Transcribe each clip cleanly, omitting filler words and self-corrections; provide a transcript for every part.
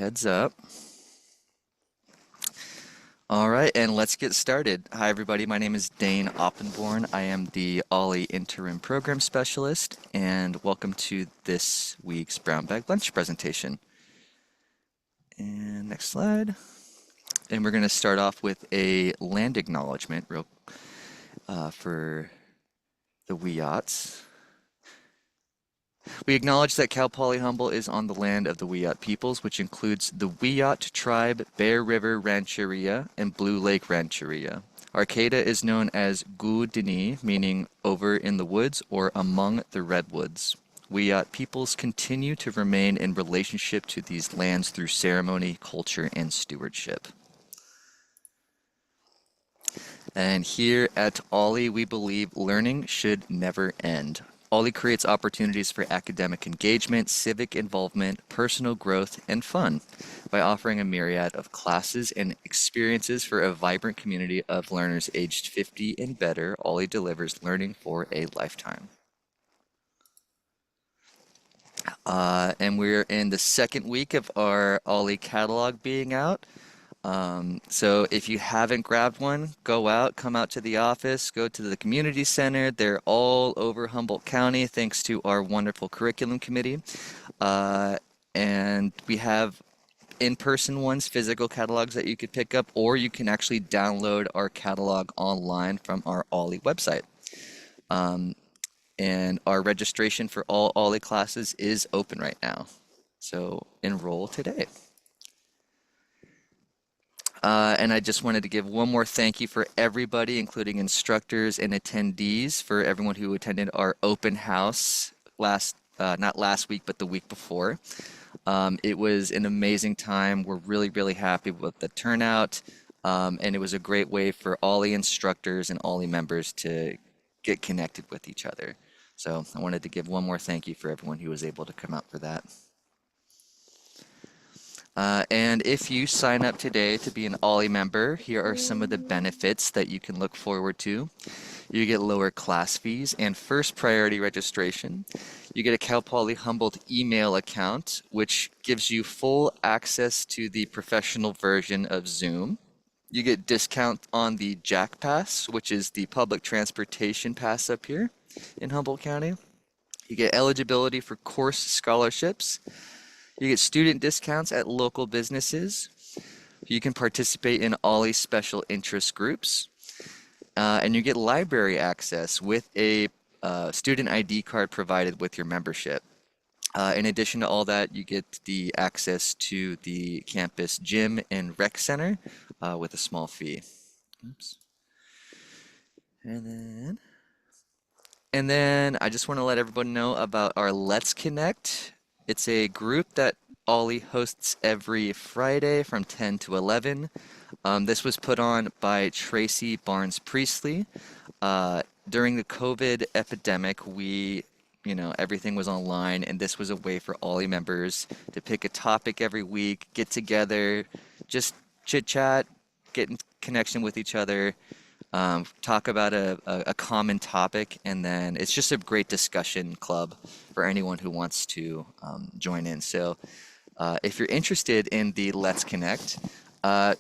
Heads up. All right, and let's get started. Hi, everybody. My name is Dane Oppenborn. I am the OLLI Interim Program Specialist, and welcome to this week's Brown Bag Lunch presentation. And next slide. And we're going to start off with a land acknowledgement for the Wiyats. We acknowledge that Cal Poly Humboldt is on the land of the Wiyot peoples, which includes the Wiyot tribe, Bear River Rancheria, and Blue Lake Rancheria. Arcata is known as Gu Dini, meaning over in the woods or among the redwoods. Wiyot peoples continue to remain in relationship to these lands through ceremony, culture, and stewardship. And here at OLLI, we believe learning should never end. OLLI creates opportunities for academic engagement, civic involvement, personal growth, and fun by offering a myriad of classes and experiences for a vibrant community of learners aged 50 and better. OLLI delivers learning for a lifetime. And we're in the second week of our OLLI catalog being out. So if you haven't grabbed one, go out, come out to the office, go to the community center. They're all over Humboldt County, thanks to our wonderful curriculum committee. And we have in-person ones, physical catalogs that you could pick up, or you can actually download our catalog online from our OLLI website. And our registration for all OLLI classes is open right now. So enroll today. And I just wanted to give one more thank you for everybody, including instructors and attendees, for everyone who attended our open house not last week, but the week before. It was an amazing time. We're really, really happy with the turnout. And it was a great way for OLLI instructors and OLLI members to get connected with each other. So I wanted to give one more thank you for everyone who was able to come out for that. And if you sign up today to be an OLLI member, here are some of the benefits that you can look forward to. You get lower class fees and first priority registration. You get a Cal Poly Humboldt email account, which gives you full access to the professional version of Zoom. You get discount on the Jack Pass, which is the public transportation pass up here in Humboldt County. You get eligibility for course scholarships. You get student discounts at local businesses. You can participate in OLLI special interest groups. And you get library access with a student ID card provided with your membership. In addition to all that, you get the access to the campus gym and rec center with a small fee. Oops. And then I just want to let everybody know about our Let's Connect. It's a group that OLLI hosts every Friday from 10 to 11. This was put on by Tracy Barnes Priestley. During the COVID epidemic, everything was online, and this was a way for OLLI members to pick a topic every week, get together, just chit chat, get in connection with each other, talk about a common topic, and then it's just a great discussion club for anyone who wants to join in. So if you're interested in the Let's Connect,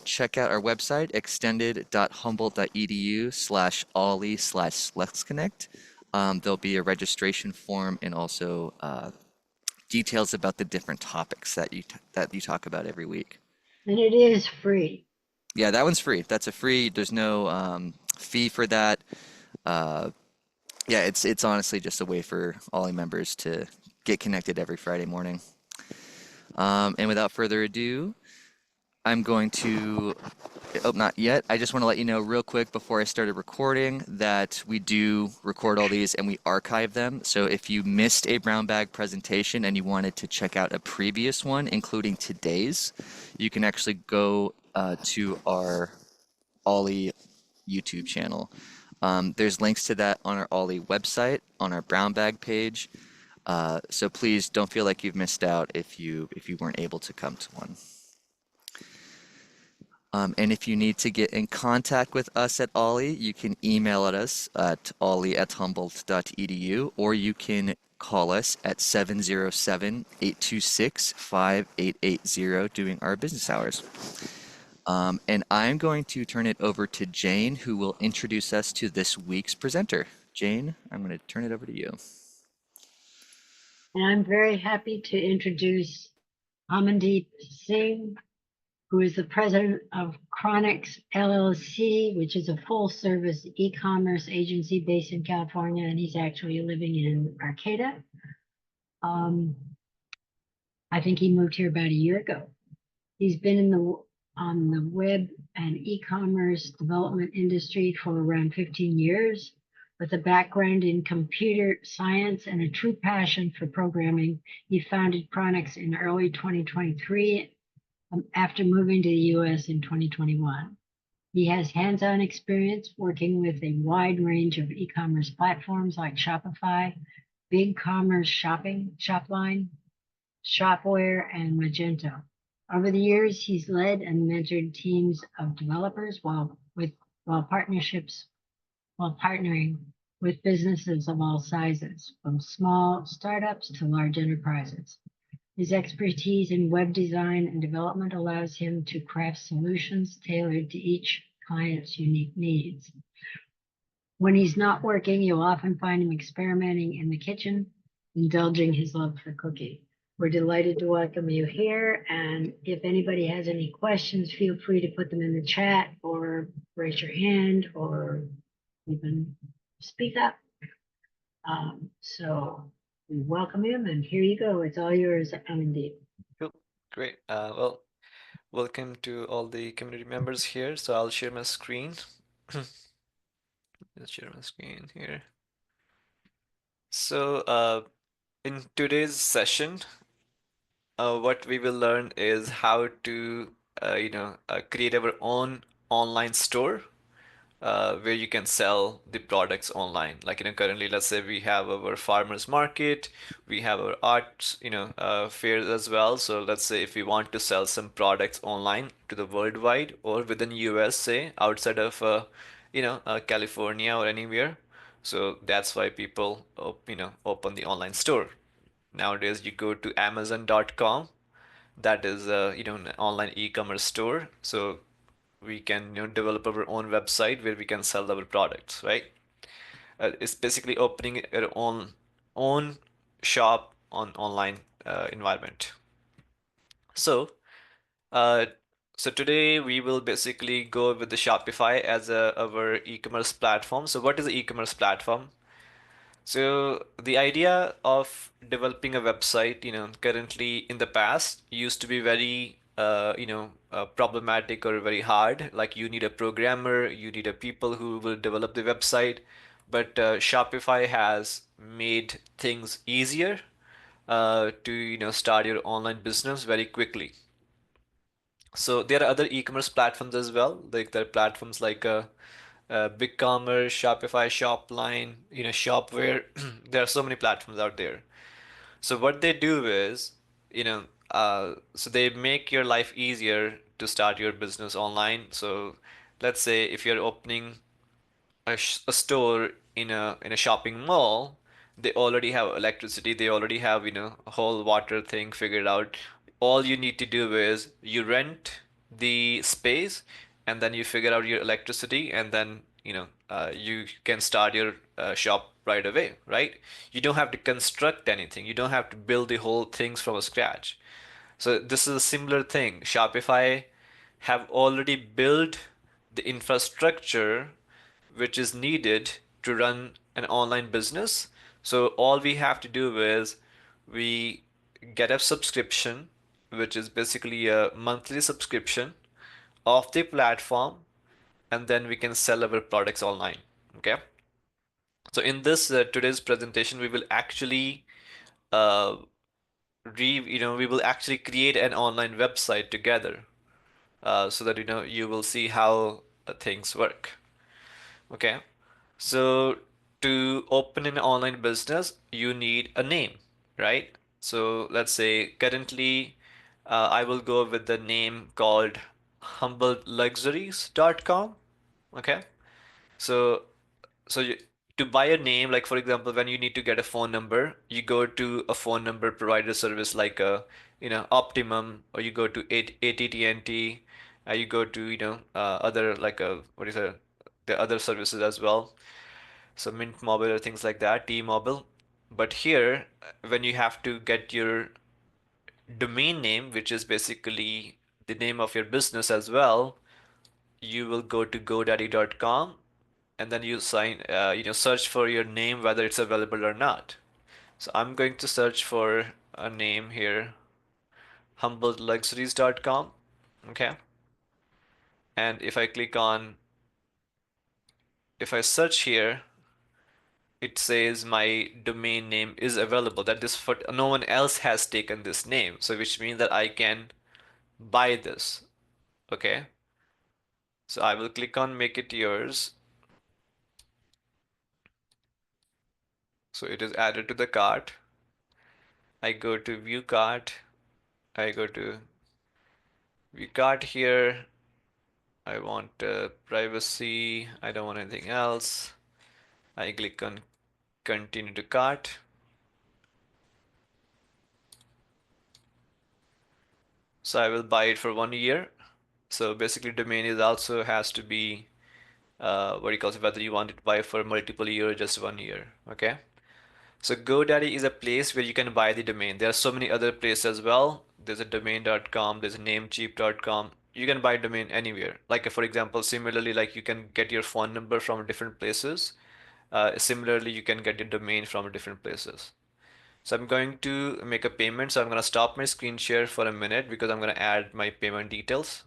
check out our website, extended.humboldt.edu/olli/Let's Connect. There'll be a registration form and also details about the different topics that you talk about every week. And it is free. Yeah, that one's free. That's a free. There's no fee for that. Yeah, it's honestly just a way for OLLI members to get connected every Friday morning. And without further ado, I'm going to, not yet. I just want to let you know real quick before I started recording that we do record all these and we archive them. So if you missed a brown bag presentation and you wanted to check out a previous one, including today's, you can actually go to our OLLI YouTube channel. There's links to that on our OLLI website, on our brown bag page. So please don't feel like you've missed out if you weren't able to come to one. And if you need to get in contact with us at OLLI, you can email at us at olli@humboldt.edu, or you can call us at 707-826-5880 during our business hours. And I'm going to turn it over to Jane, who will introduce us to this week's presenter. Jane, I'm going to turn it over to you. And I'm very happy to introduce Amandeep Singh, who is the president of Cronix LLC, which is a full service e-commerce agency based in California, and he's actually living in Arcata. I think he moved here about a year ago. He's been on the web and e-commerce development industry for around 15 years. With a background in computer science and a true passion for programming, he founded Cronix in early 2023 after moving to the US in 2021. He has hands-on experience working with a wide range of e-commerce platforms like Shopify, BigCommerce Shopping, Shopline, Shopware, and Magento. Over the years, he's led and mentored teams of developers while partnering with businesses of all sizes, from small startups to large enterprises. His expertise in web design and development allows him to craft solutions tailored to each client's unique needs. When he's not working, you'll often find him experimenting in the kitchen, indulging his love for cooking. We're delighted to welcome you here. And if anybody has any questions, feel free to put them in the chat or raise your hand or even speak up. So we welcome him, and here you go. It's all yours, Amandeep. Cool. Great. Well, welcome to all the community members here. So I'll share my screen. Let's share my screen here. So in today's session, what we will learn is how to, create our own online store where you can sell the products online. Like, currently, let's say we have our farmers market, we have our arts, fairs as well. So let's say if we want to sell some products online to the worldwide or within US, say outside of, California or anywhere. So that's why people, open the online store. Nowadays, you go to Amazon.com. That is, an online e-commerce store. So we can develop our own website where we can sell our products, right? It's basically opening our own shop on online environment. So uh, so today we will basically go with the Shopify as our e-commerce platform. So what is the e-commerce platform? So the idea of developing a website, currently in the past used to be very, problematic or very hard. Like you need a programmer, you need a people who will develop the website. But Shopify has made things easier to, start your online business very quickly. So there are other e-commerce platforms as well. Like there are platforms like BigCommerce, Shopify, Shopline, Shopware. There are so many platforms out there. So what they do is, so they make your life easier to start your business online. So let's say if you're opening a store in a shopping mall, they already have electricity, they already have, a whole water thing figured out. All you need to do is you rent the space and then you figure out your electricity and then, you can start your shop right away, right? You don't have to construct anything. You don't have to build the whole things from scratch. So this is a similar thing. Shopify have already built the infrastructure which is needed to run an online business. So all we have to do is we get a subscription, which is basically a monthly subscription of the platform, and then we can sell our products online. Okay. So in this today's presentation, we will actually uh, we will actually create an online website together, so that you will see how things work. Okay. So to open an online business, you need a name, right? So let's say currently, I will go with the name called HumbledLuxuries.com. Okay. So so to buy a name, like for example, when you need to get a phone number, you go to a phone number provider service like Optimum, or you go to AT&T, you go to other like what is it, the other services as well, so Mint Mobile or things like that, T-Mobile. But here, when you have to get your domain name, which is basically the name of your business as well, you will go to GoDaddy.com, and then search for your name whether it's available or not. So I'm going to search for a name here, HumboldtLuxuries.com. Okay, and if I search here, it says my domain name is available. That this for no one else has taken this name, so which means that I can buy this. Okay, so I will click on make it yours. So it is added to the cart. I go to view cart. I go to view cart here. I want privacy. I don't want anything else. I click on continue to cart. So I will buy it for 1 year. So basically domain is also has to be what do you call it, whether you want it to buy for multiple year or just 1 year. Okay. So GoDaddy is a place where you can buy the domain. There are so many other places as well. There's a domain.com, there's a namecheap.com. You can buy domain anywhere. Like for example, similarly, like you can get your phone number from different places. Similarly, you can get your domain from different places. So I'm going to make a payment. So I'm going to stop my screen share for a minute because I'm going to add my payment details.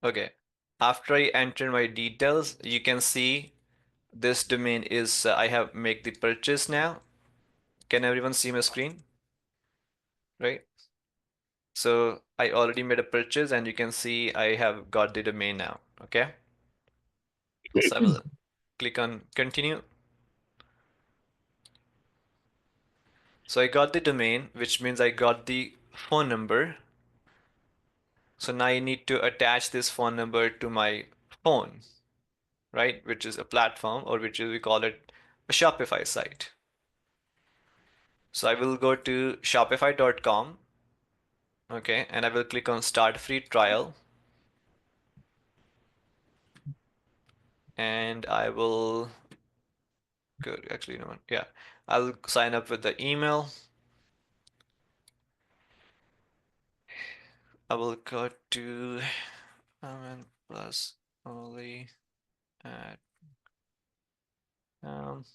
Okay. After I enter my details, you can see this domain is, I have make the purchase now. Can everyone see my screen? Right? So I already made a purchase and you can see I have got the domain now. Okay. So I will click on continue. So I got the domain, which means I got the phone number. So now I need to attach this phone number to my phone, right? Which is a platform, or which is, we call it a Shopify site. So I will go to shopify.com. Okay, and I will click on start free trial, and I will go, actually, you know what? Yeah, I'll sign up with the email. I will go to Amen plus only at um,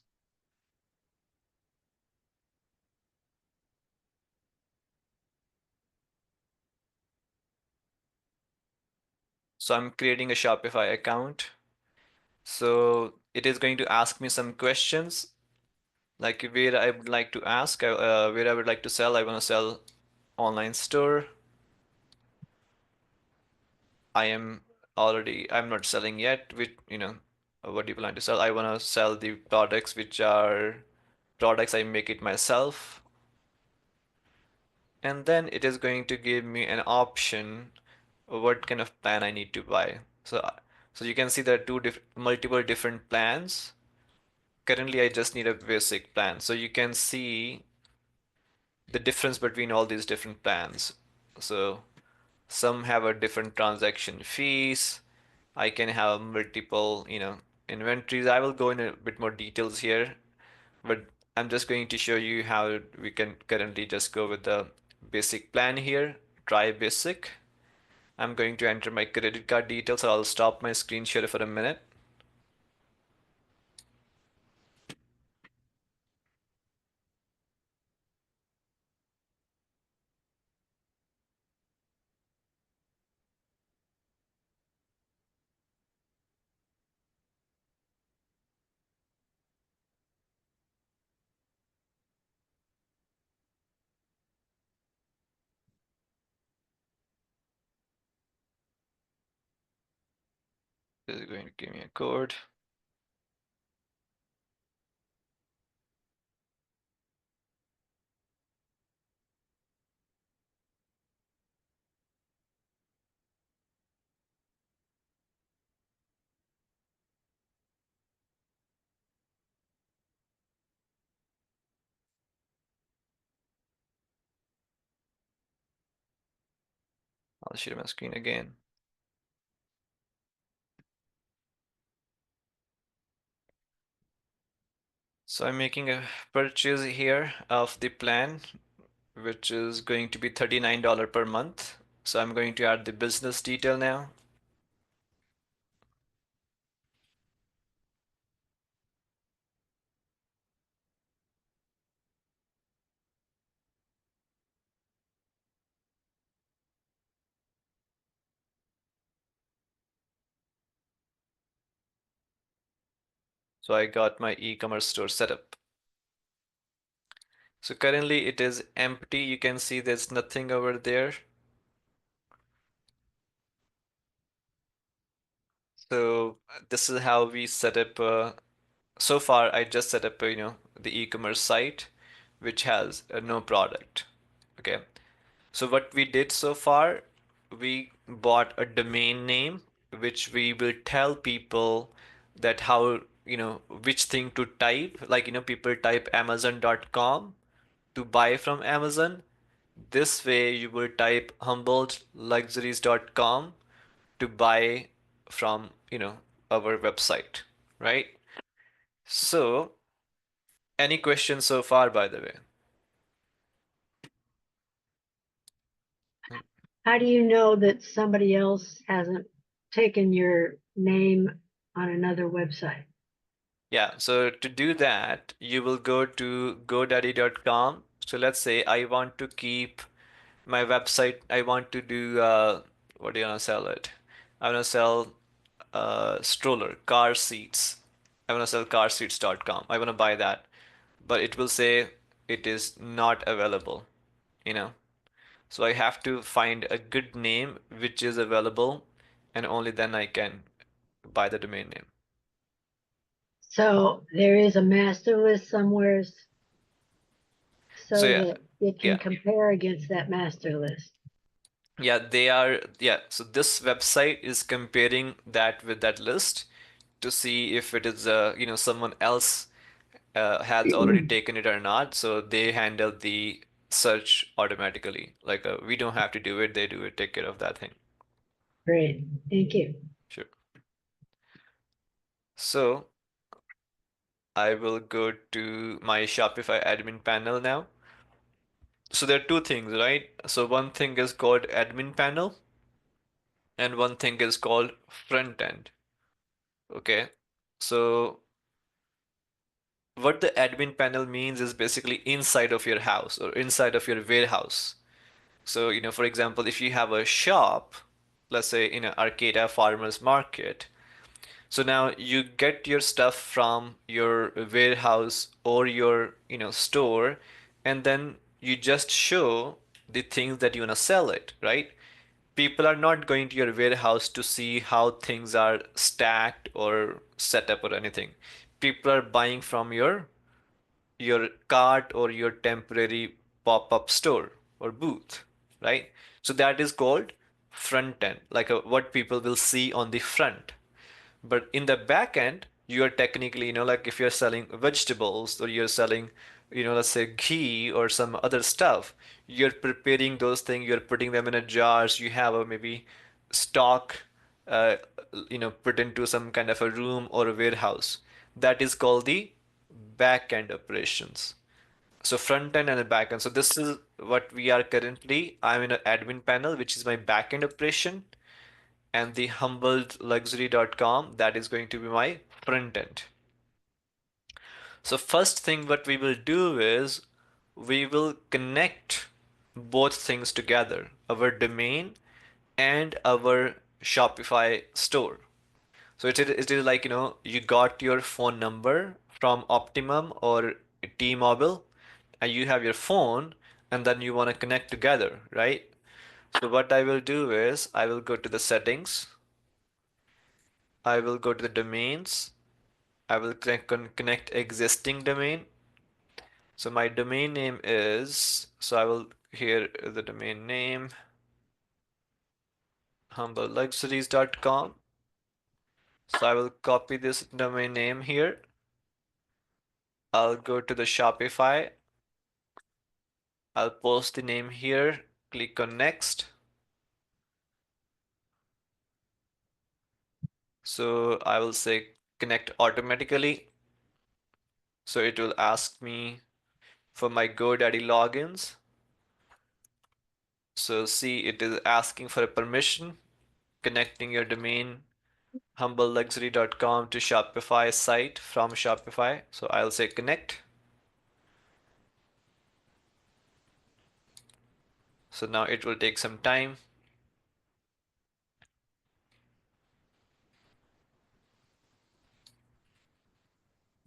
so I'm creating a Shopify account. So it is going to ask me some questions, like where I would like to ask, where I would like to sell. I want to sell online store. I'm not selling yet. What do you plan to sell? I want to sell the products which are products I make it myself. And then it is going to give me an option of what kind of plan I need to buy. So you can see there are multiple different plans. Currently, I just need a basic plan. So you can see the difference between all these different plans. So some have a different transaction fees. I can have multiple, inventories. I will go in a bit more details here, but I'm just going to show you how we can currently just go with the basic plan here. Try basic. I'm going to enter my credit card details. So I'll stop my screen share for a minute. This is going to give me a code. I'll share my screen again. So I'm making a purchase here of the plan, which is going to be $39 per month. So I'm going to add the business detail now. So I got my e-commerce store set up. So currently it is empty. You can see there's nothing over there. So this is how we set up. So far, I just set up, the e-commerce site, which has no product. Okay. So what we did so far, we bought a domain name, which we will tell people that how, which thing to type. Like, people type Amazon.com to buy from Amazon. This way you will type HumboldtLuxuries.com to buy from, our website, right? So, any questions so far, by the way? How do you know that somebody else hasn't taken your name on another website? Yeah, so to do that, you will go to godaddy.com. So let's say I want to keep my website, I want to do, what do you want to sell it? I want to sell stroller, car seats. I want to sell carseats.com. I want to buy that. But it will say it is not available, you know. So I have to find a good name which is available, and only then I can buy the domain name. So there is a master list somewhere So so that it can yeah, compare against that master list. yeah. So this website is comparing that with that list to see if it is, someone else has already taken it or not. So they handle the search automatically. Like we don't have to do it; they do it, take care of that thing. Great, thank you. Sure. So I will go to my Shopify admin panel now. So there are two things, right? So one thing is called admin panel and one thing is called front end. Okay. So what the admin panel means is basically inside of your house or inside of your warehouse. So, for example, if you have a shop, let's say in an Arcata farmers market, so now you get your stuff from your warehouse or your, store, and then you just show the things that you want to sell it, right? People are not going to your warehouse to see how things are stacked or set up or anything. People are buying from your cart or your temporary pop-up store or booth, right? So that is called front end, like what people will see on the front. But in the back end, you are technically, like if you're selling vegetables or you're selling, let's say ghee or some other stuff, you're preparing those things, you're putting them in a jars, you have a maybe stock, uh, put into some kind of a room or a warehouse. That is called the back end operations. So front end and the back end. So this is what we are currently. I'm in an admin panel, which is my back end operation, and the HumboldtLuxury.com, that is going to be my front end. So first thing what we will do is we will connect both things together, our domain and our Shopify store. So it is like, you got your phone number from Optimum or T-Mobile, and you have your phone, and then you want to connect together, right? So what I will do is I will go to the settings, I will go to the domains, I will connect existing domain. So my domain name is, so I will here the domain name humbleluxuries.com. So I will copy this domain name here. I'll go to the Shopify. I'll post the name here, click on next. So I will say connect automatically. So it will ask me for my GoDaddy logins. So see, it is asking for a permission, connecting your domain humbleluxury.com to Shopify site from Shopify. So I'll say connect. So now it will take some time.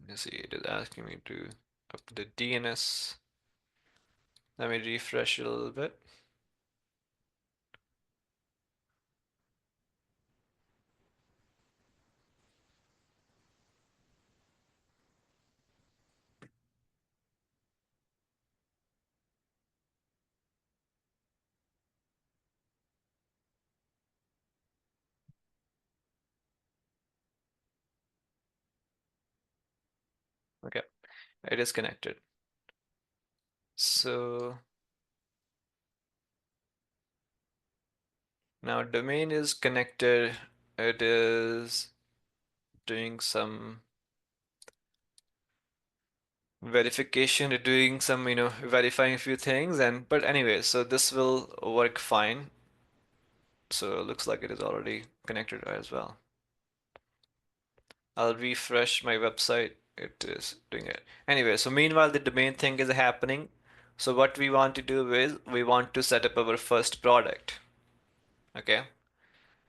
You see, it is asking me to up the DNS. Let me refresh it a little bit. Okay, it is connected. So now domain is connected. It is doing some verification, doing some, verifying a few things, and but anyway, so this will work fine. So it looks like it is already connected as well. I'll refresh my website. It is doing it. Anyway, so meanwhile the domain thing is happening. So what we want to do is we want to set up our first product. Okay.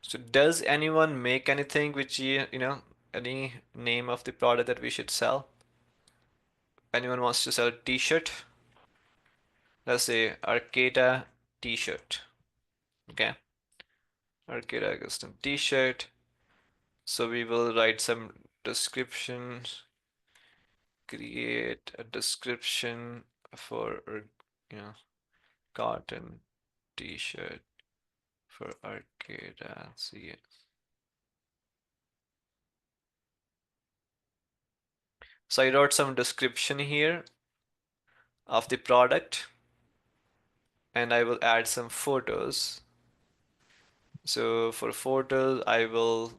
So does anyone make anything which any name of the product that we should sell? Anyone wants to sell a t-shirt? Let's say Arcata t-shirt. Okay. Arcata custom t-shirt. So we will write some descriptions, create a description for cotton t-shirt for Arcata. See it. So I wrote some description here of the product and I will add some photos. So for photos, I will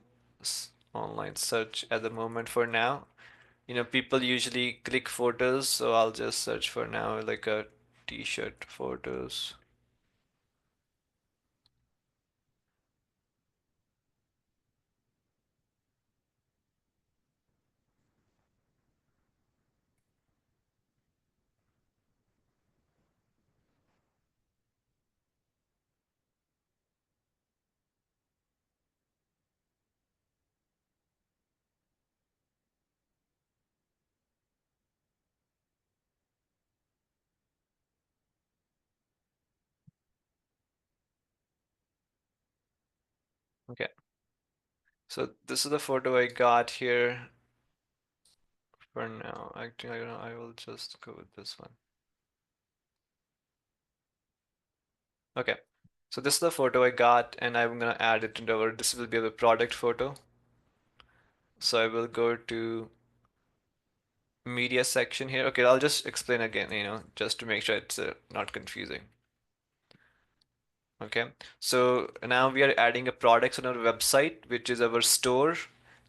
online search at the moment for now. People usually click photos, so I'll just search for now like a t-shirt photos. Okay, so this is the photo I got here for now. Actually, I will just go with this one. Okay, so this is the photo I got, and I'm gonna add it into our. This will be the product photo. So I will go to media section here. Okay, I'll just explain again, just to make sure it's not confusing. Okay, so now we are adding a products on our website, which is our store.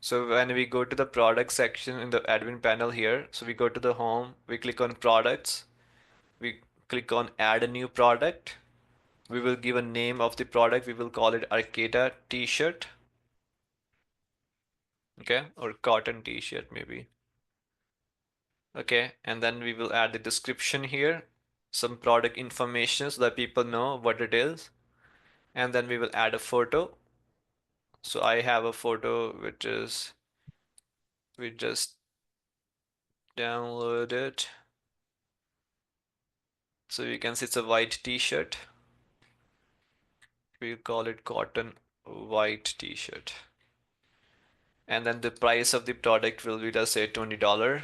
So when we go to the product section in the admin panel here, so we go to the home, we click on products, we click on add a new product. We will give a name of the product. We will call it Arcata t-shirt. Okay, or cotton t-shirt maybe. Okay, and then we will add the description here, some product information so that people know what it is. And then we will add a photo. So I have a photo which is, we just download it. So you can see it's a white t-shirt. We call it cotton white t-shirt. And then the price of the product will be, let's say, $20.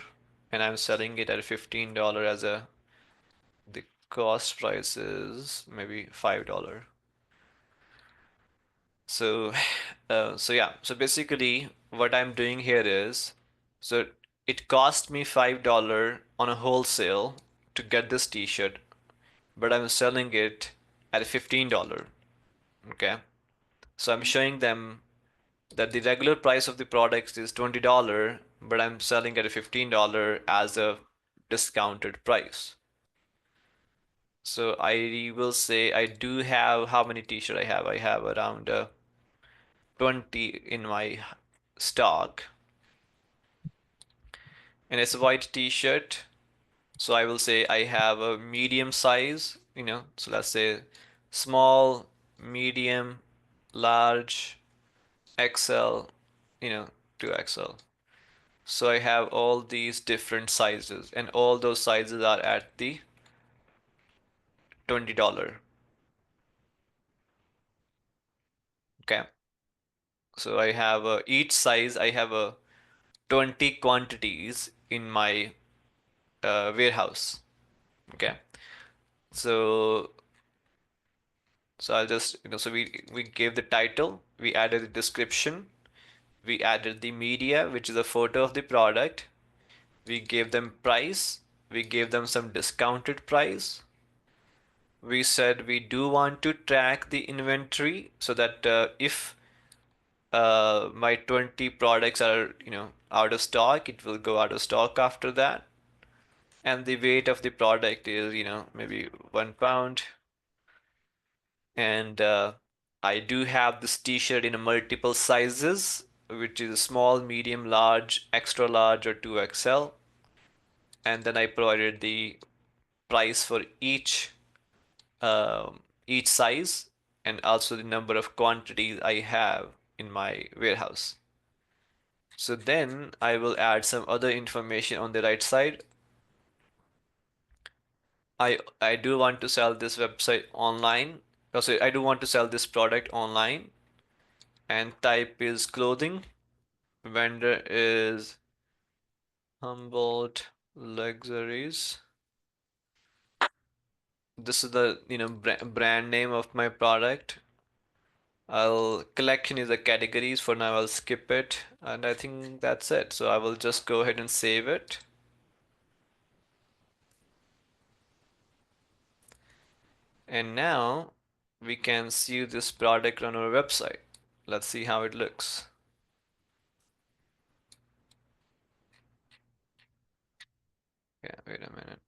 And I'm selling it at $15 as the cost price is maybe $5. So, so yeah, so basically what I'm doing here is, so it cost me $5 on a wholesale to get this t-shirt, but I'm selling it at $15. Okay. So I'm showing them that the regular price of the product is $20, but I'm selling at a $15 as a discounted price. So I will say I do have, how many t-shirt I have? I have around 20 in my stock, and it's a white t-shirt. So I will say I have a medium size, so let's say small, medium, large, XL, you know, 2XL. So I have all these different sizes, and all those sizes are at the $20. Okay. So I have each size, I have 20 quantities in my warehouse. Okay. So I'll just, so we gave the title, we added the description, we added the media, which is a photo of the product. We gave them price. We gave them some discounted price. We said we do want to track the inventory so that if my 20 products are, out of stock, it will go out of stock after that. And the weight of the product is, maybe 1 pound. And I do have this t-shirt in multiple sizes, which is small, medium, large, extra large, or 2XL. And then I provided the price for each size, and also the number of quantities I have in my warehouse. So then I will add some other information on the right side. I do want to sell this website online. Also, I do want to sell this product online, and type is clothing. Vendor is Humboldt Luxuries. This is the brand name of my product. I'll collection is the categories. For now I'll skip it, and I think that's it. So I will just go ahead and save it. And now we can see this product on our website. Let's see how it looks. Yeah, wait a minute.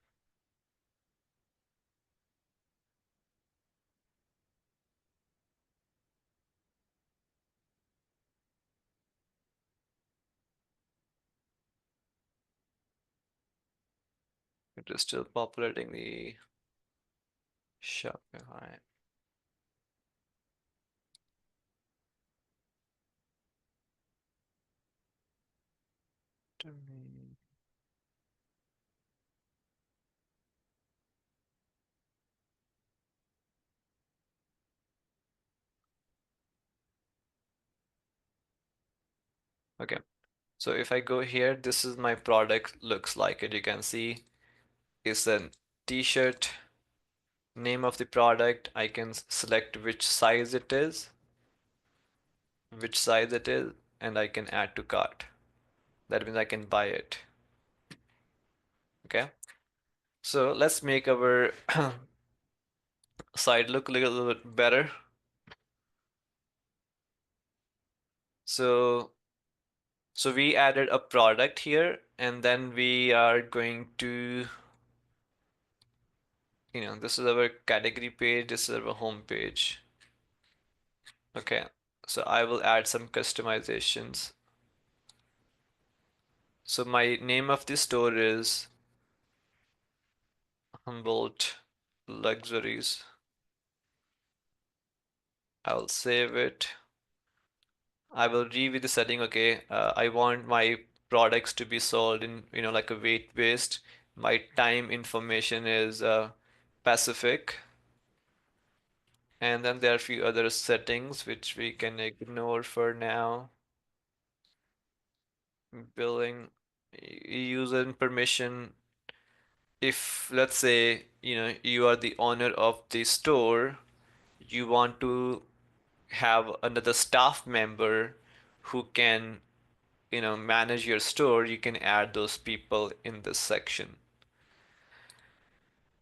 It is still populating the Shopify. Okay, so if I go here, this is my product looks like it. You can see it's a t-shirt. Name of the product. I can select which size it is, and I can add to cart. That means I can buy it. Okay, so let's make our site look a little bit better. So we added a product here, and then we are going to, this is our category page, this is our home page. Okay, so I will add some customizations. So my name of the store is Humboldt Luxuries. I'll save it. I will review the setting. Okay, I want my products to be sold in, like a weight based. My time information is Pacific. And then there are a few other settings which we can ignore for now. Billing, user permission. If let's say, you are the owner of the store, you want to have another staff member who can, manage your store, you can add those people in this section.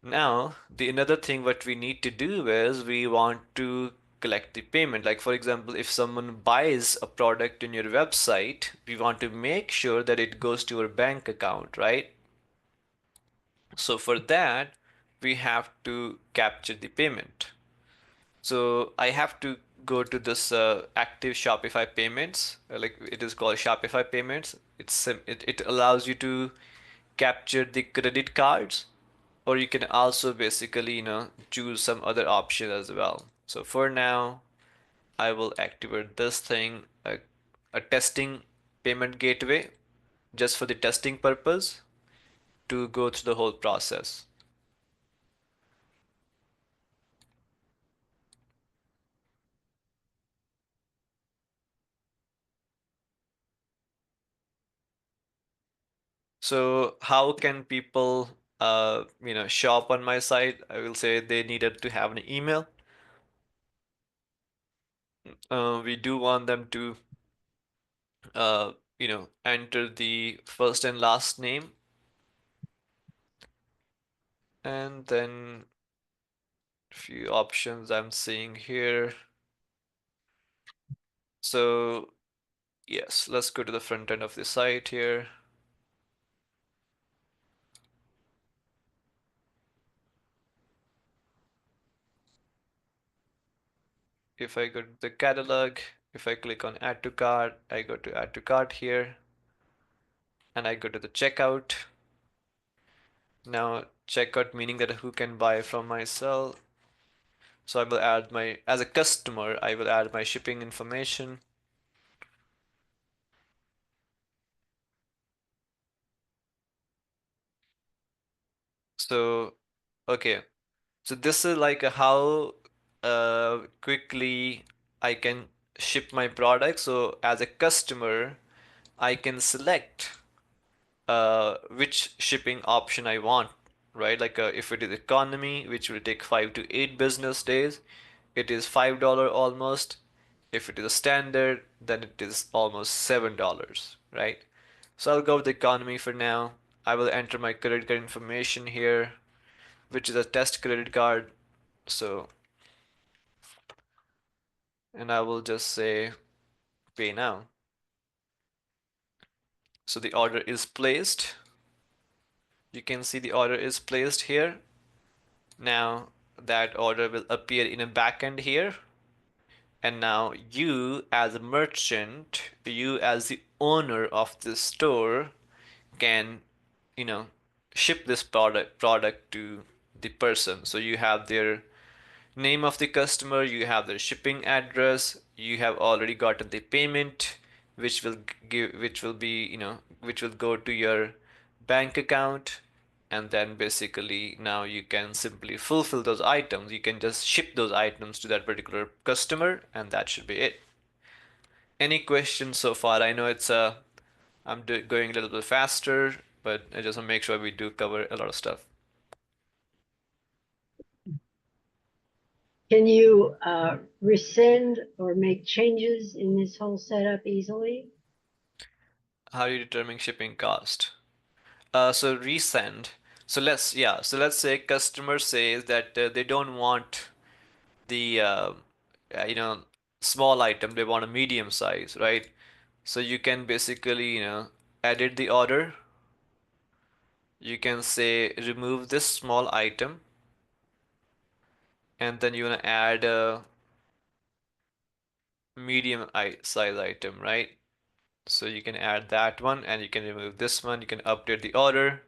Now, the another thing what we need to do is we want to collect the payment. Like for example, if someone buys a product in your website, we want to make sure that it goes to your bank account, right? So for that, we have to capture the payment. So I have to go to this active Shopify payments, like it is called Shopify payments. It allows you to capture the credit cards, or you can also basically, choose some other option as well. So for now, I will activate this thing, a testing payment gateway, just for the testing purpose to go through the whole process. So how can people, shop on my site? I will say they needed to have an email. We do want them to, enter the first and last name, and then a few options I'm seeing here. So yes, let's go to the front end of the site here. If I go to the catalog, if I click on add to cart, I go to add to cart here, and I go to the checkout. Now checkout meaning that who can buy from my cell. So I will add my, as a customer, I will add my shipping information. So, okay. So this is like how quickly I can ship my product. So as a customer, I can select which shipping option I want, right? Like if it is economy, which will take 5 to 8 business days, it is $5 almost. If it is a standard, then it is almost $7, right? So I'll go with the economy for now. I will enter my credit card information here, which is a test credit card. So, and I will just say pay now. So the order is placed. You can see the order is placed here. Now that order will appear in a backend here. And now you as a merchant, you as the owner of this store can, you know, ship this product to the person. So you have their name of the customer, you have their shipping address, you have already gotten the payment, which will be, which will go to your bank account, and then basically now you can simply fulfill those items. You can just ship those items to that particular customer, and that should be it. Any questions so far? I know going a little bit faster, but I just want to make sure we do cover a lot of stuff. Can you rescind or make changes in this whole setup easily? How do you determine shipping cost? So resend. So let's say customer says that they don't want the you know small item. They want a medium size, right? So you can basically edit the order. You can say remove this small item, and then you want to add a medium size item, right? So you can add that one, and you can remove this one. You can update the order,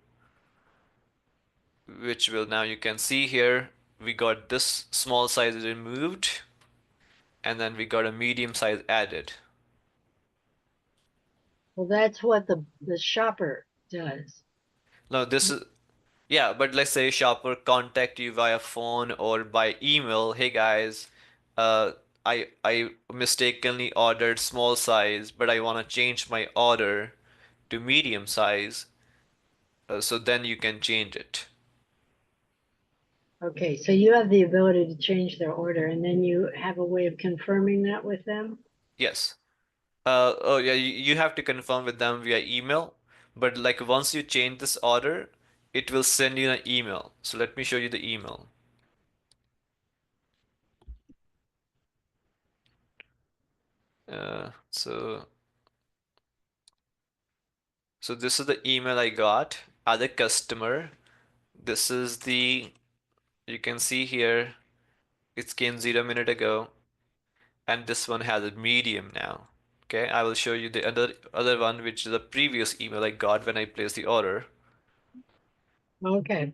which will now you can see here we got this small size removed, and then we got a medium size added. Well, that's what the shopper does. Now this is, yeah, but let's say shopper contact you via phone or by email. Hey guys, uh, I mistakenly ordered small size, but I want to change my order to medium size. So then you can change it. Okay, so you have the ability to change their order, and then you have a way of confirming that with them? Yes. Oh yeah, you have to confirm with them via email, but like once you change this order, it will send you an email. So let me show you the email. So this is the email I got as a customer. This is the, you can see here, it came 0 minute ago, and this one has a medium now. Okay, I will show you the other one, which is the previous email I got when I placed the order. Okay.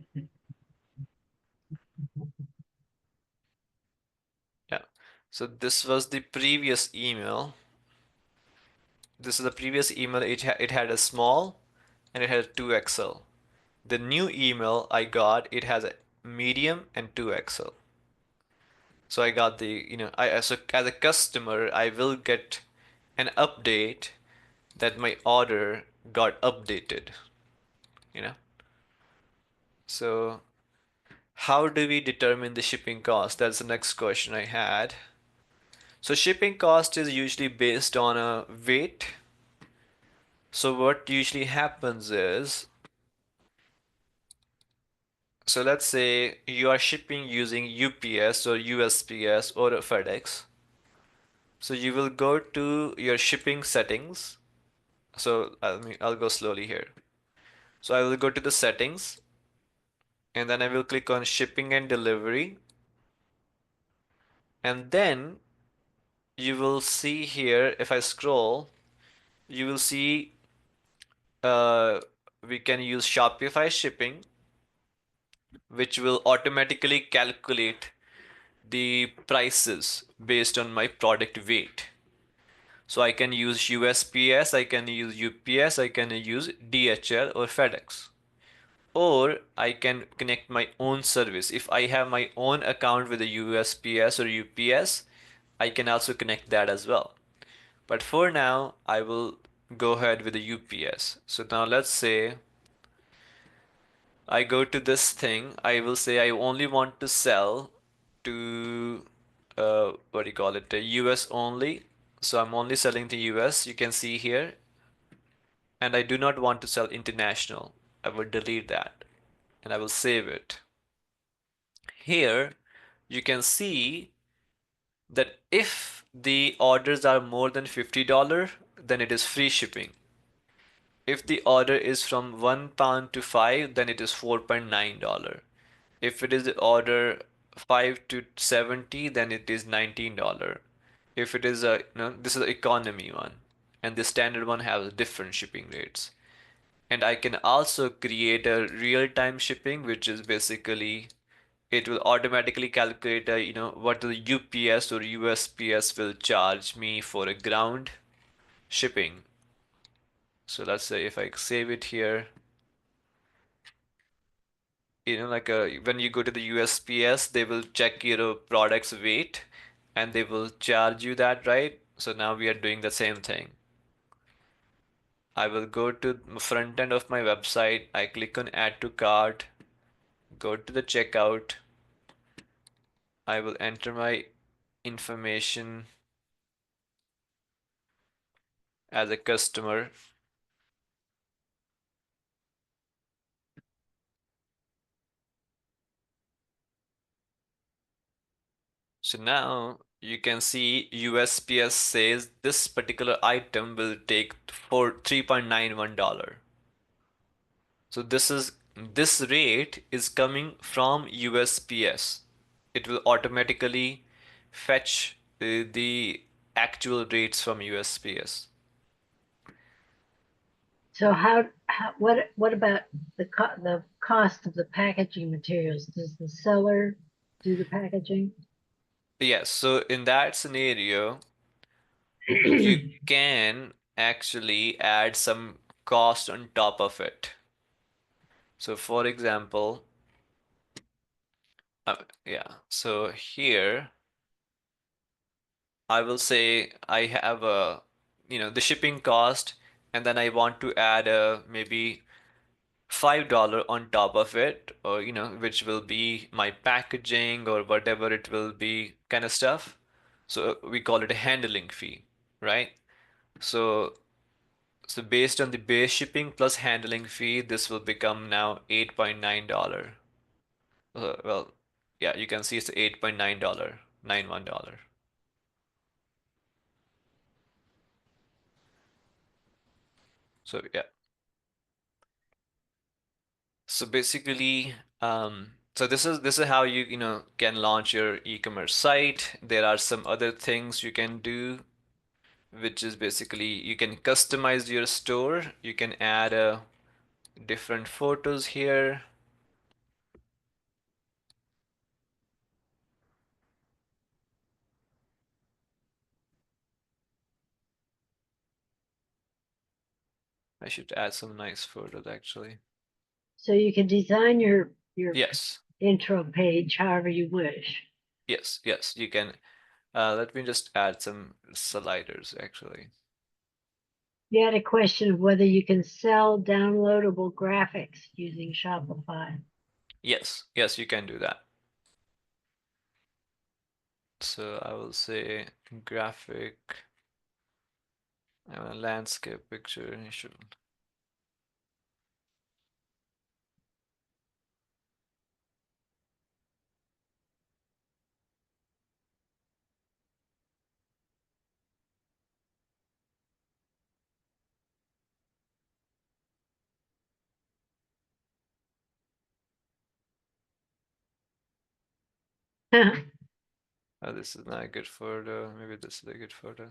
Yeah. So this was the previous email. This is the previous email. It had a small and it had a 2XL. The new email I got, it has a medium and 2XL. So I got the, so as a customer, I will get an update that my order got updated, you know. So how do we determine the shipping cost? That's the next question I had. So shipping cost is usually based on a weight. So what usually happens is, so let's say you are shipping using UPS or USPS or FedEx. So you will go to your shipping settings. So I'll go slowly here. So I will go to the settings and then I will click on shipping and delivery. And then you will see here, if I scroll, you will see uh, we can use Shopify shipping, which will automatically calculate the prices based on my product weight. So I can use USPS, I can use UPS, I can use DHL or FedEx. Or I can connect my own service. If I have my own account with a USPS or UPS, I can also connect that as well. But for now, I will go ahead with the UPS. So now let's say I go to this thing. I will say I only want to sell to what do you call it? US only. So I'm only selling to US. You can see here. And I do not want to sell international. I will delete that and I will save it. Here you can see that if the orders are more than $50, then it is free shipping. If the order is from £1 to 5, then it is $4.9. If it is the order 5 to 70, then it is $19. If it is this is the economy one, and the standard one has different shipping rates. And I can also create a real-time shipping, which is basically it will automatically calculate what the UPS or USPS will charge me for a ground shipping. So let's say if I save it here, like when you go to the USPS, they will check your product's weight and they will charge you that, right? So now we are doing the same thing. I will go to the front end of my website. I click on add to cart, go to the checkout. I will enter my information as a customer. So now you can see USPS says this particular item will take for $3.91. So this rate is coming from USPS. It will automatically fetch the actual rates from USPS. So what about the cost of the packaging materials? Does the seller do the packaging? Yes, so in that scenario, you can actually add some cost on top of it. So for example, yeah, so here I will say I have the shipping cost, and then I want to add maybe $5 on top of it, or which will be my packaging or whatever it will be kind of stuff. So we call it a handling fee, right? So based on the base shipping plus handling fee, this will become now $8.9. Well, yeah, you can see it's $8.9, $91. So yeah. So basically, so this is how you can launch your e-commerce site. There are some other things you can do, which is basically you can customize your store. You can add different photos here. I should add some nice photos actually. So you can design your Yes, intro page however you wish. yes, you can. Let me just add some sliders actually. You had a question of whether you can sell downloadable graphics using Shopify. Yes, you can do that. So I will say graphic, a landscape picture. You should. Oh, this is not a good photo. Maybe this is a good photo.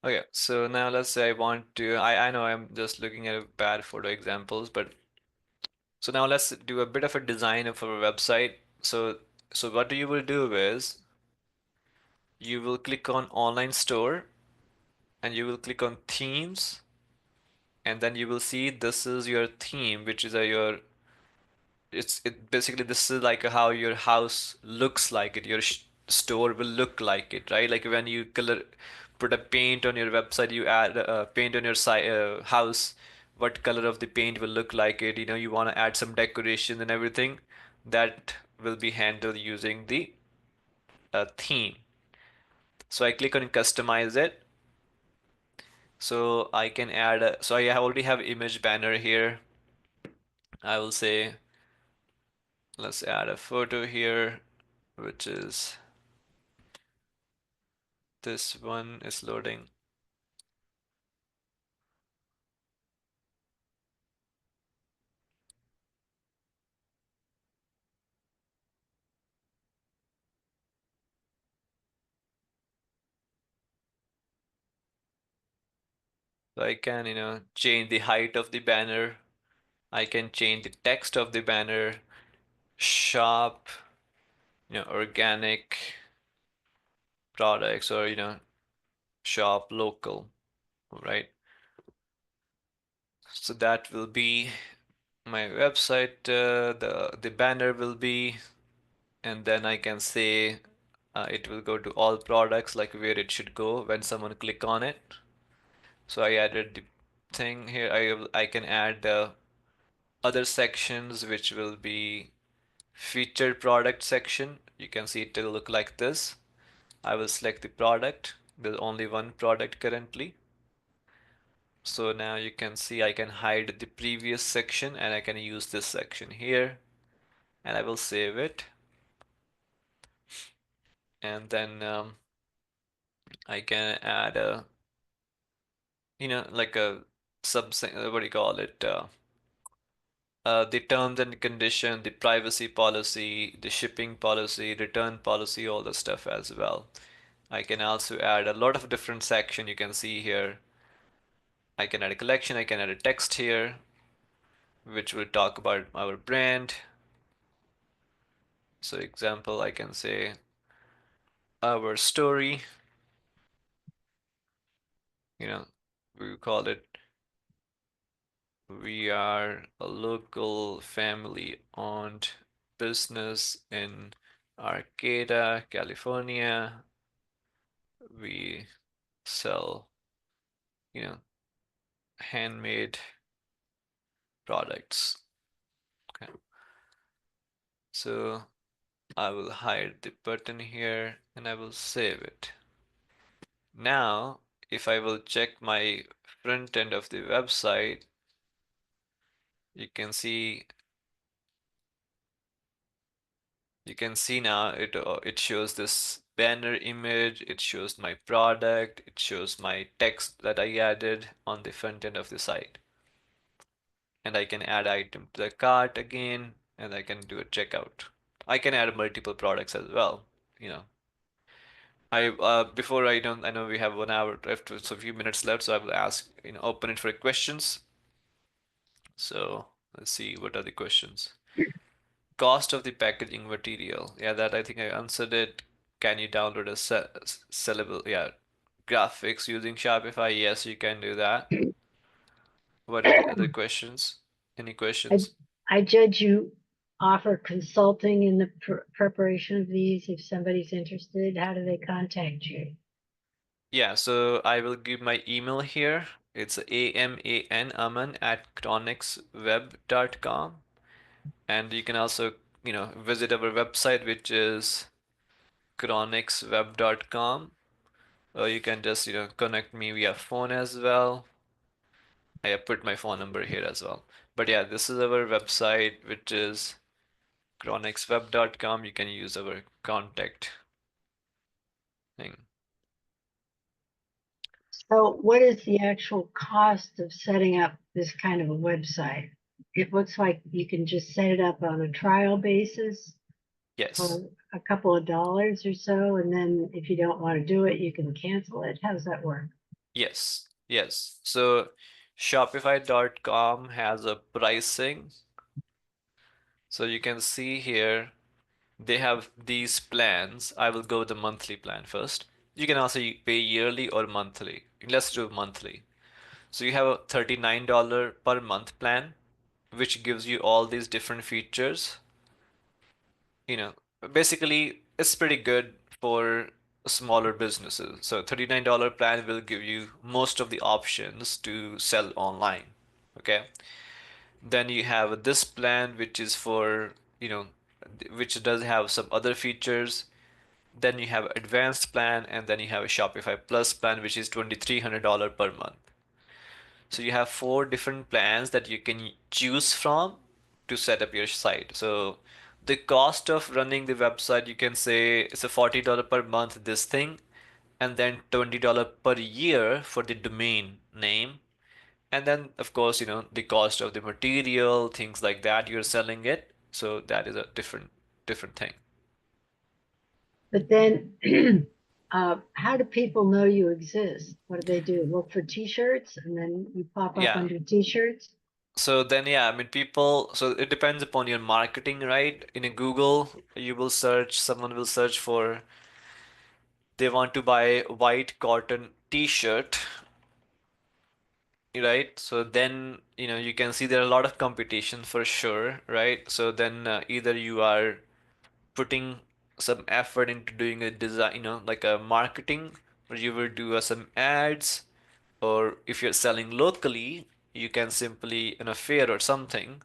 Okay, so now let's say I want to. I know I'm just looking at bad photo examples, but so now let's do a bit of a design of our website. So what you will do is you will click on online store and you will click on themes, and then you will see this is your theme, which is your it basically this is like how your house looks like it, your sh store will look like it, right? Like when you put a paint on your website, you add paint on your site house, what color of the paint will look like it. You want to add some decoration and everything that will be handled using the theme. So I click on customize it. So I can add so I already have image banner here. I will say let's add a photo here, which is this one is loading. So I can, change the height of the banner. I can change the text of the banner, shop, organic products or, shop local, right? So that will be my website. The banner will be, and then I can say it will go to all products, like where it should go when someone click on it. So I added the thing here. I can add other sections which will be featured product section. You can see it will look like this. I will select the product. There's only one product currently. So now you can see I can hide the previous section and I can use this section here, and I will save it. And then I can add like a sub, what do you call it? The terms and condition, the privacy policy, the shipping policy, return policy, all the stuff as well. I can also add a lot of different section you can see here. I can add a collection, I can add a text here, which will talk about our brand. So example, I can say our story, you know, we call it, we are a local family owned business in Arcata, California. We sell, you know, handmade products. Okay. So I will hide the button here and I will save it. Now, if I will check my front end of the website, you can see now it shows this banner image, it shows my product, it shows my text that I added on the front end of the site. And I can add item to the cart again, and I can do a checkout. I can add multiple products as well, you know. I before I don't I know we have 1 hour left, so a few minutes left, so I will ask, open it for questions. So let's see what are the questions. Cost of the packaging material. Yeah, that I think I answered it. Can you download a sellable, yeah, graphics using Shopify? Yes, you can do that. What are the other questions? Any I, questions? I judge you offer consulting in the preparation of these. If somebody's interested, how do they contact you? Yeah, so I will give my email here. It's Aman at cronixweb.com. And you can also, visit our website, which is cronixweb.com. Or you can just, connect me via phone as well. I have put my phone number here as well. But yeah, this is our website, which is cronixweb.com. You can use our contact thing. So what is the actual cost of setting up this kind of a website? It looks like you can just set it up on a trial basis Yes. for a couple of dollars or so, and then if you don't want to do it, you can cancel it. How does that work? Yes. Yes. So Shopify.com has a pricing. So you can see here they have these plans. I will go with the monthly plan first. You can also pay yearly or monthly. Let's do monthly. So you have a $39 per month plan, which gives you all these different features. You know, Basically, it's pretty good for smaller businesses. So $39 plan will give you most of the options to sell online. Okay. Then you have this plan, which is for, which does have some other features. Then you have advanced plan, and then you have a Shopify Plus plan, which is $2,300 per month. So you have four different plans that you can choose from to set up your site. So the cost of running the website, you can say it's a $40 per month, this thing, and then $20 per year for the domain name. And then, of course, the cost of the material, things like that, you're selling it. So that is a different thing. But then, how do people know you exist? What do they do? Look for T-shirts, and then you pop up Yeah. under T-shirts. So then, yeah, I mean, people, so it depends upon your marketing, right? In a Google, someone will search for, they want to buy white cotton t-shirt, right? So then, you can see there are a lot of competition for sure, right? So then either you are putting some effort into doing a design, like a marketing, or you will do some ads, or if you're selling locally, you can simply, in a fair or something,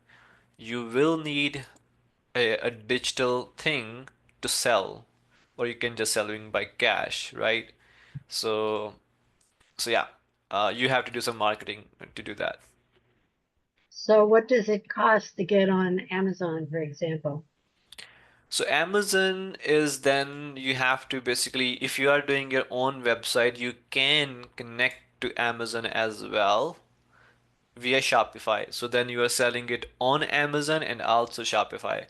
you will need a digital thing to sell, or you can just selling by cash, right? So yeah, you have to do some marketing to do that. So what does it cost to get on Amazon, for example? So Amazon is, then you have to basically, if you are doing your own website, you can connect to Amazon as well via Shopify. So then you are selling it on Amazon and also Shopify.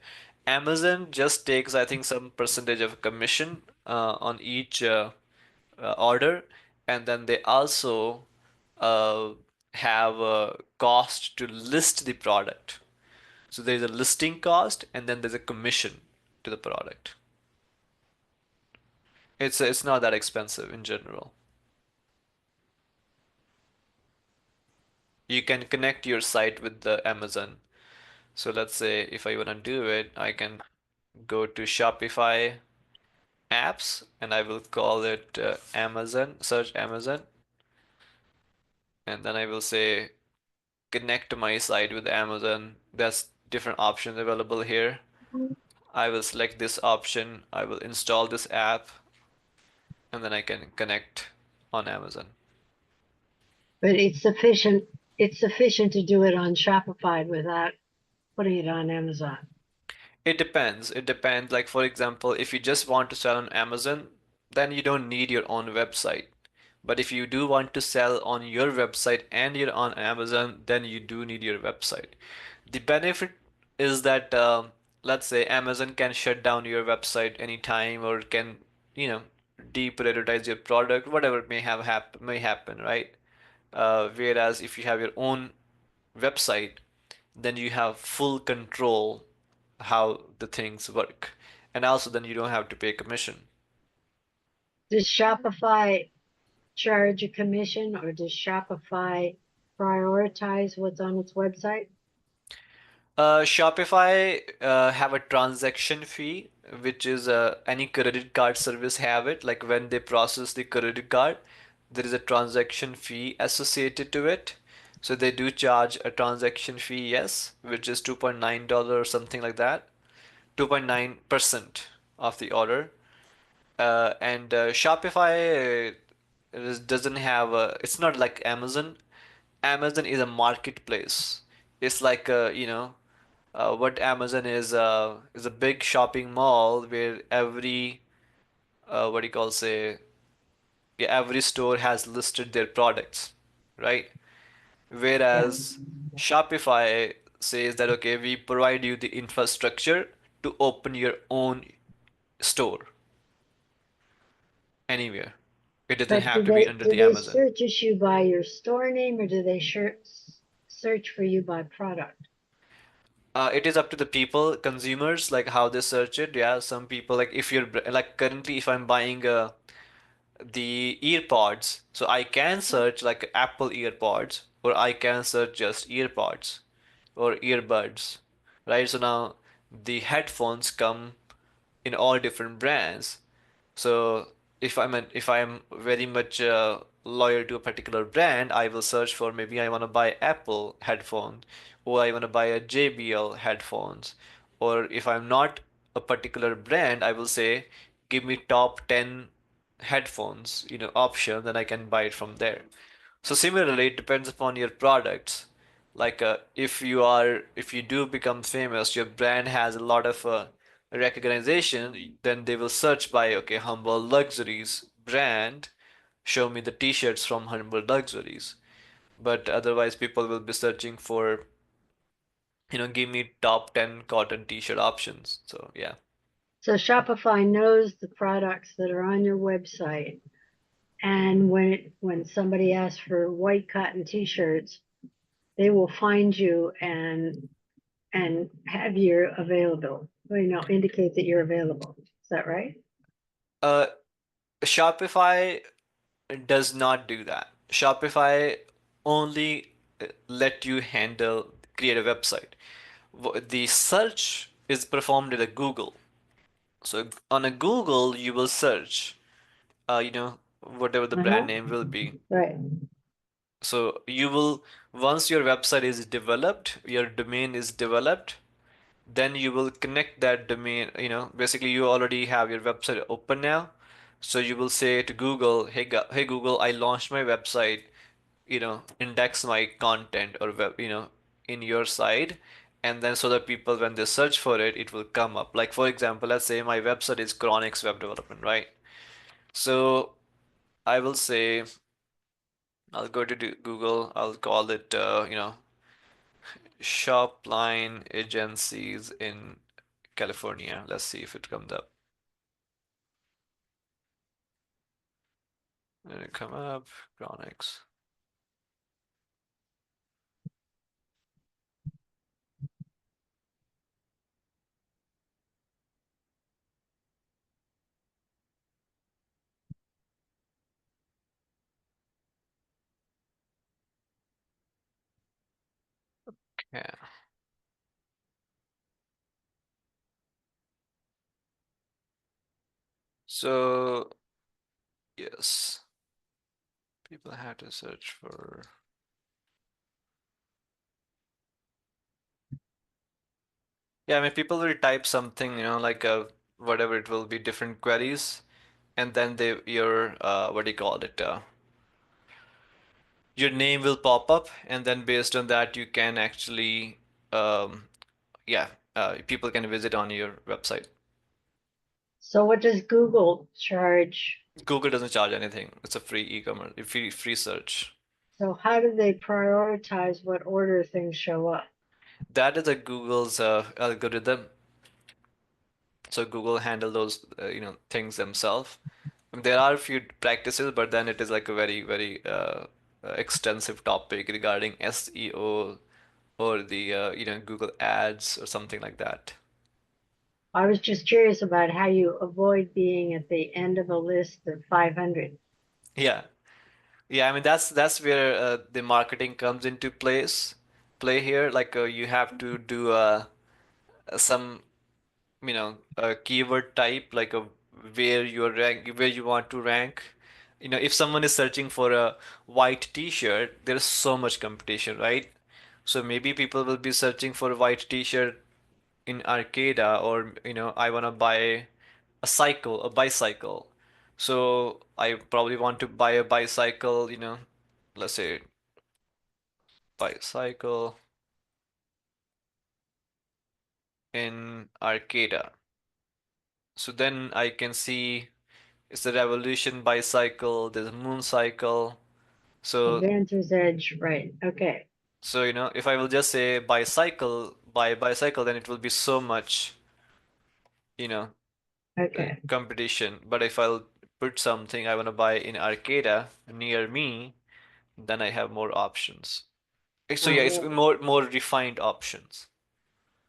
Amazon just takes, I think, some percentage of commission on each order, and then they also uh, have a cost to list the product. So there's a listing cost, and then there's a commission to the product. It's not that expensive in general. You can connect your site with the Amazon. So let's say if I want to do it, I can go to Shopify apps, and I will call it Amazon, search Amazon, and then I will say connect my site with Amazon. There's different options available here. I will select this option, I will install this app, and then I can connect on Amazon. But it's sufficient to do it on Shopify without putting it on Amazon. It depends. It depends. Like, for example, if you just want to sell on Amazon, then you don't need your own website. But if you do want to sell on your website and you're on Amazon, then you do need your website. The benefit is that let's say Amazon can shut down your website anytime or can, you know, deprioritize your product, whatever may happen, right? Whereas if you have your own website, then you have full control how the things work. And also then you don't have to pay commission. Does Shopify charge a commission or does Shopify prioritize what's on its website? Shopify have a transaction fee, which is any credit card service have it. Like when they process the credit card, there is a transaction fee associated to it. So they do charge a transaction fee, yes, which is $2.9 or something like that. 2.9% of the order. And Shopify doesn't have a, it's not like Amazon. Amazon is a marketplace. It's like what Amazon is a big shopping mall where every what do you call say yeah, every store has listed their products, right? Yeah. Whereas Shopify says that okay, we provide you the infrastructure to open your own store anywhere. It doesn't But have to be under do the they Amazon. search you by your store name or do they search for you by product? It is up to the people, consumers, like how they search it. Yeah, some people like if you're like currently if I'm buying the earpods, so I can search like Apple earpods or I can search just earpods or earbuds, right? So now the headphones come in all different brands. So if I'm very much loyal to a particular brand, I will search for maybe I want to buy Apple headphones or I want to buy a JBL headphones. Or if I'm not a particular brand, I will say give me top 10 headphones, option, then I can buy it from there. So similarly, it depends upon your products. Like if you do become famous, your brand has a lot of recognition, then they will search by okay, Humboldt Luxuries brand, show me the t-shirts from Humboldt Luxuries. But otherwise, people will be searching for, give me top 10 cotton t-shirt options. So yeah. So Shopify knows the products that are on your website. And when somebody asks for white cotton t-shirts, they will find you and have you available. Indicate that you're available. Is that right? Uh, Shopify does not do that. Shopify only let you handle create a website. The search is performed in a Google. So on a Google, you will search, whatever the brand Uh-huh. name will be. Right. So you will, once your website is developed, your domain is developed, then you will connect that domain, basically you already have your website open now. So you will say to Google, hey Google, I launched my website, index my content or in your site. And then so that people, when they search for it, it will come up. Like for example, let's say my website is Cronix web development, right? So I will say, I'll go to Google, I'll call it, Shopline agencies in California. Let's see if it comes up. Did it come up? Cronix. Yeah. So, yes, people have to search for. Yeah, I mean, people will type something, like whatever it will be, different queries, and then what do you call it? Your name will pop up, and then based on that, you can actually, um, yeah, people can visit on your website. So what does Google charge Google doesn't charge anything. It's a free e-commerce, free search. So how do they prioritize what order things show up? That is a Google's algorithm. So Google handle those things themselves. There are a few practices, but then it is like a very, very extensive topic regarding SEO or the Google Ads or something like that. I was just curious about how you avoid being at the end of a list of 500. Yeah, yeah. I mean that's where the marketing comes into play here. Like you have to do some a keyword type like a where you want to rank. If someone is searching for a white t-shirt, there's so much competition, right? So maybe people will be searching for a white t-shirt in Arcada, or I want to buy a bicycle. So I probably want to buy a bicycle, let's say bicycle in Arcada. So then I can see it's the Revolution bicycle, there's a moon cycle. So Advancer's Edge, right. Okay. if I will just say bicycle, then it will be so much, you know, Okay. competition. But if I'll put something I want to buy in Arcada near me, then I have more options. So yeah, it's Well, more refined options.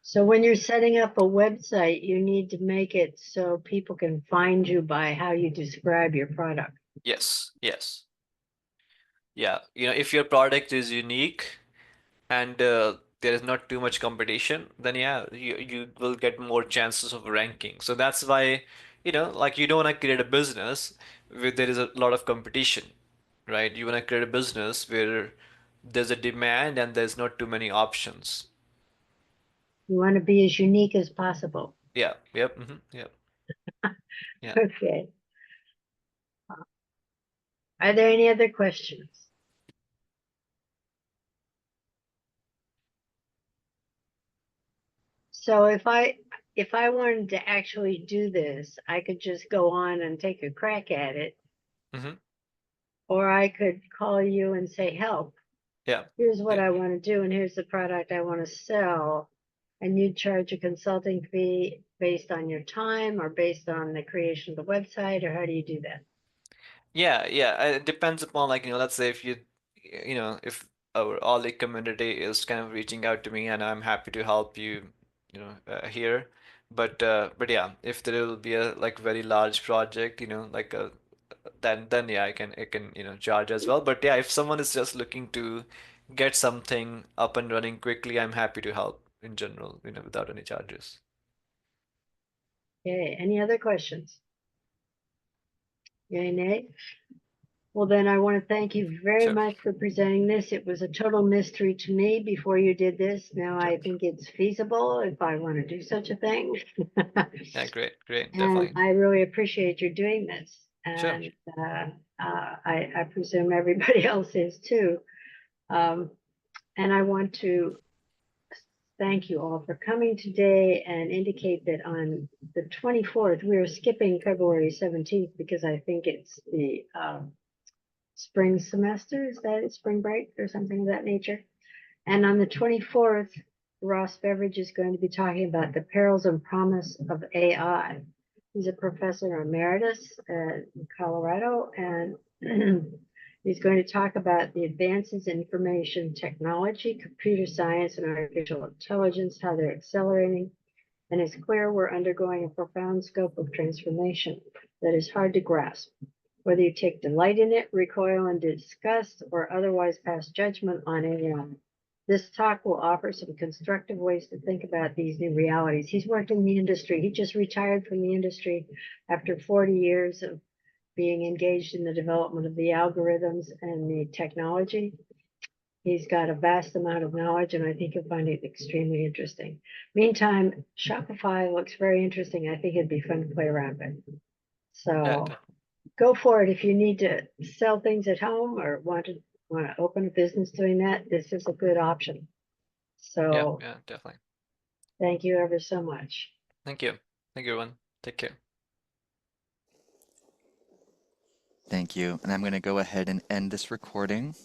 so when you're setting up a website, you need to make it so people can find you by how you describe your product. Yes, yes. Yeah, if your product is unique and there is not too much competition, then yeah, you will get more chances of ranking. So that's why, like you don't want to create a business where there is a lot of competition, right? You want to create a business where there's a demand and there's not too many options. You want to be as unique as possible. Yeah, yep, yep, yeah. Okay. Are there any other questions? So if I wanted to actually do this, I could just go on and take a crack at it, hmm or I could call you and say, help, Yeah, here's what yeah. I want to do, and here's the product I want to sell. And you charge a consulting fee based on your time or based on the creation of the website, or how do you do that? Yeah, yeah. It depends upon like, let's say if our Ollie community is kind of reaching out to me and I'm happy to help you, here. But yeah, if there will be a like very large project, like a then yeah, I can charge as well. But yeah, if someone is just looking to get something up and running quickly, I'm happy to help in general, without any charges. Okay, any other questions? Yay, nay? Well, then I want to thank you very Sure, much for presenting this. It was a total mystery to me before you did this. Now sure. I think it's feasible if I want to do such a thing. Yeah, great, And definitely. I really appreciate your doing this. Sure. And I presume everybody else is too. Um, and I want to thank you all for coming today and indicate that on the 24th, we are skipping February 17th because I think it's the spring semester. Is that spring break or something of that nature? And on the 24th, Ross Beveridge is going to be talking about the perils and promise of AI. He's a professor emeritus in Colorado, and he's going to talk about the advances in information technology, computer science, and artificial intelligence, how they're accelerating. And it's clear we're undergoing a profound scope of transformation that is hard to grasp. Whether you take delight in it, recoil in disgust, or otherwise pass judgment on AI, this talk will offer some constructive ways to think about these new realities. He's worked in the industry. He just retired from the industry after 40 years of being engaged in the development of the algorithms and the technology. He's got a vast amount of knowledge, and I think you'll find it extremely interesting. Meantime, Shopify looks very interesting. I think it'd be fun to play around with. Yeah, So go for it if you need to sell things at home or want to open a business doing that. This is a good option. yeah, So yeah, definitely. thank you ever so much. Thank you. Thank you, everyone. Take care. Thank you. And I'm going to go ahead and end this recording.